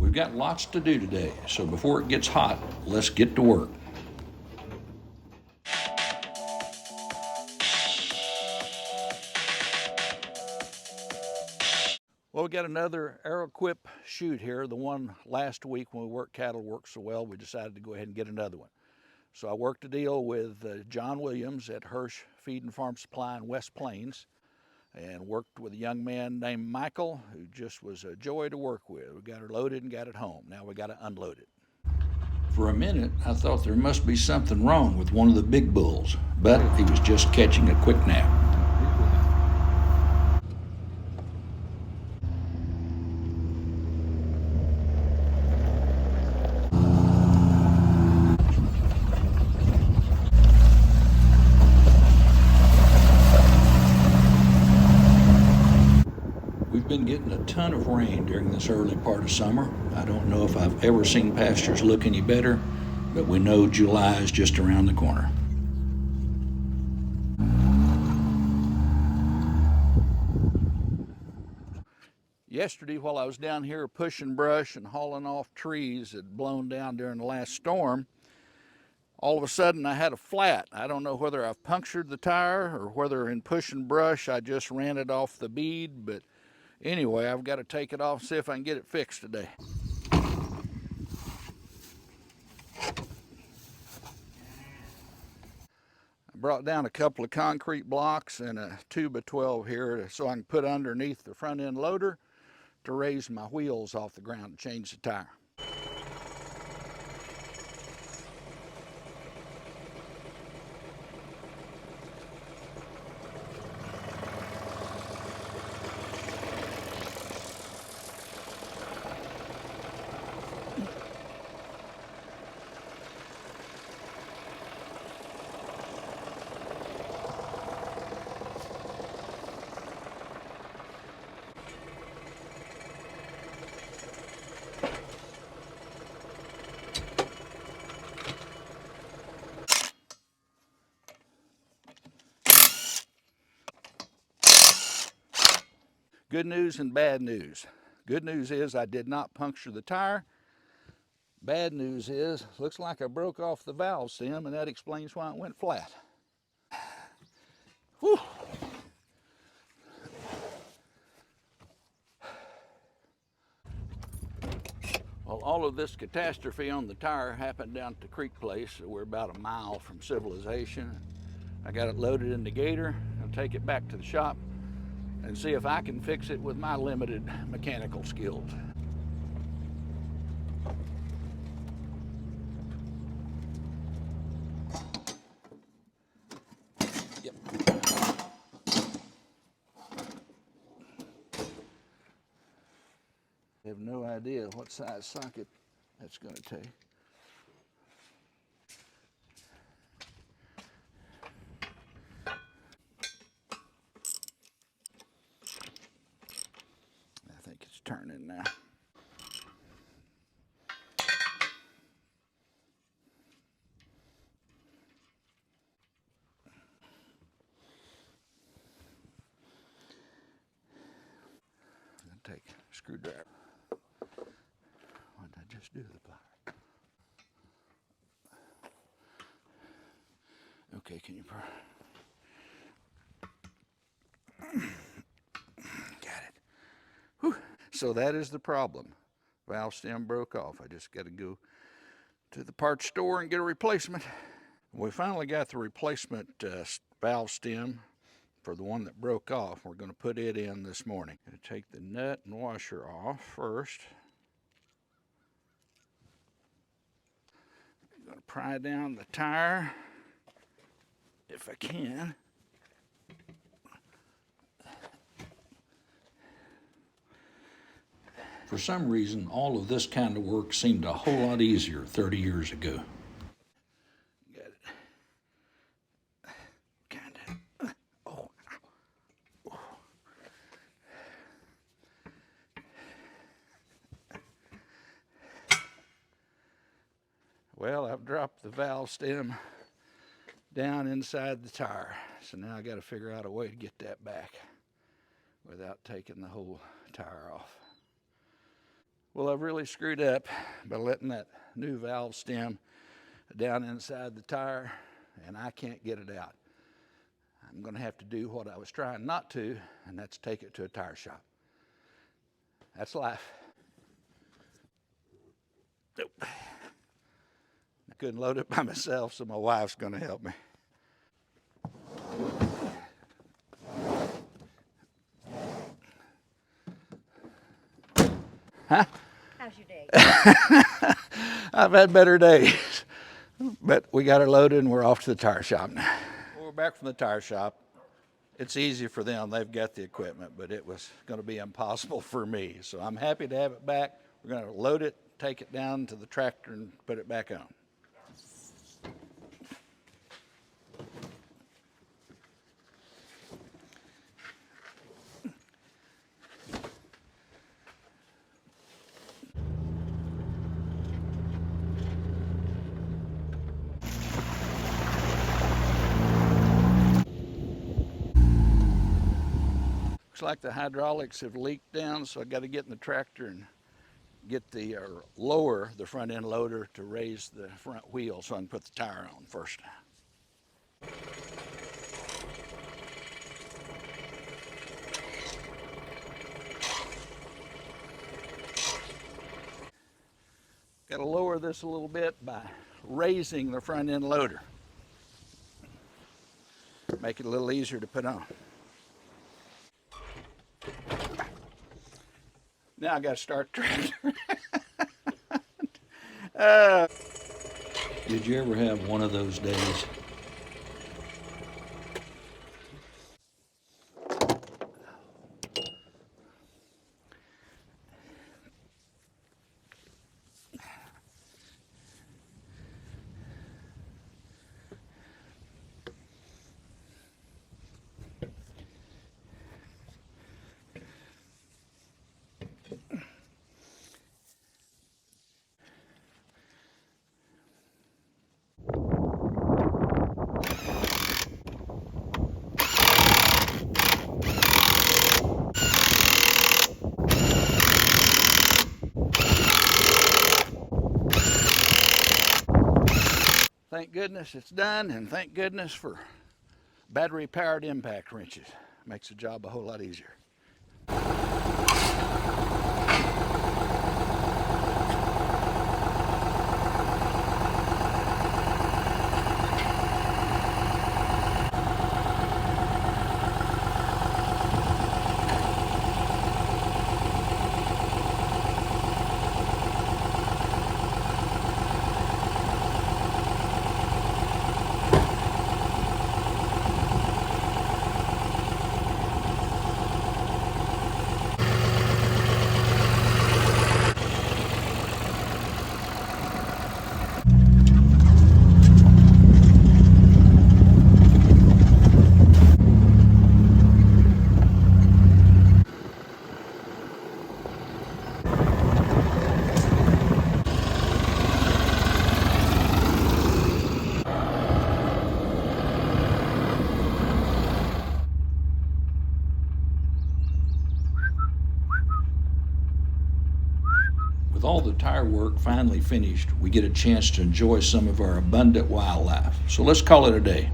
We've got lots to do today, so before it gets hot, let's get to work. Well, we got another Arrowquip chute here. The one last week when we worked cattle worked so well, we decided to go ahead and get another one. So I worked a deal with John Williams at Hirsch Feed and Farm Supply in West Plains, and worked with a young man named Michael, who just was a joy to work with. We got her loaded and got it home. Now we got to unload it. For a minute, I thought there must be something wrong with one of the big bulls, but he was just catching a quick nap. We've been getting a ton of rain during this early part of summer. I don't know if I've ever seen pastures look any better, but we know July is just around the corner. Yesterday, while I was down here pushing brush and hauling off trees that had blown down during the last storm, all of a sudden I had a flat. I don't know whether I've punctured the tire or whether in pushing brush I just ran it off the bead, but anyway, I've got to take it off and see if I can get it fixed today. I brought down a couple of concrete blocks and a 2x12 here so I can put underneath the front end loader to raise my wheels off the ground and change the tire. Good news and bad news. Good news is I did not puncture the tire. Bad news is, looks like I broke off the valve stem, and that explains why it went flat. Whew. Well, all of this catastrophe on the tire happened down at the creek place. So we're about a mile from civilization. I got it loaded in the gator. I'll take it back to the shop and see if I can fix it with my limited mechanical skills. Yep. I have no idea what size socket that's going to take. I think it's turning now. Take a screwdriver. What did I just do to the plier? Okay, can you got it. Whew. So that is the problem. Valve stem broke off. I just got to go to the parts store and get a replacement. We finally got the replacement valve stem for the one that broke off. We're going to put it in this morning. Going to take the nut and washer off first. I'm going to pry down the tire if I can. For some reason, all of this kind of work seemed a whole lot easier 30 years ago. Got it. Well, I've dropped the valve stem down inside the tire. So now I got to figure out a way to get that back without taking the whole tire off. Well, I've really screwed up by letting that new valve stem down inside the tire, and I can't get it out. I'm going to have to do what I was trying not to, and that's take it to a tire shop. That's life. Nope. I couldn't load it by myself, so my wife's going to help me. Huh? How's your day? I've had better days, but we got her loaded and we're off to the tire shop now. We're back from the tire shop. It's easy for them, they've got the equipment, but it was going to be impossible for me. So I'm happy to have it back. We're going to load it, take it down to the tractor and put it back on. Looks like the hydraulics have leaked down, so I got to get in the tractor and get the lower the front end loader to raise the front wheel so I can put the tire on first. Got to lower this a little bit by raising the front end loader. Make it a little easier to put on. Now I got to start the tractor. Did you ever have one of those days? Thank goodness it's done, and thank goodness for battery-powered impact wrenches. Makes the job a whole lot easier. With all the tire work finally finished, we get a chance to enjoy some of our abundant wildlife. So let's call it a day.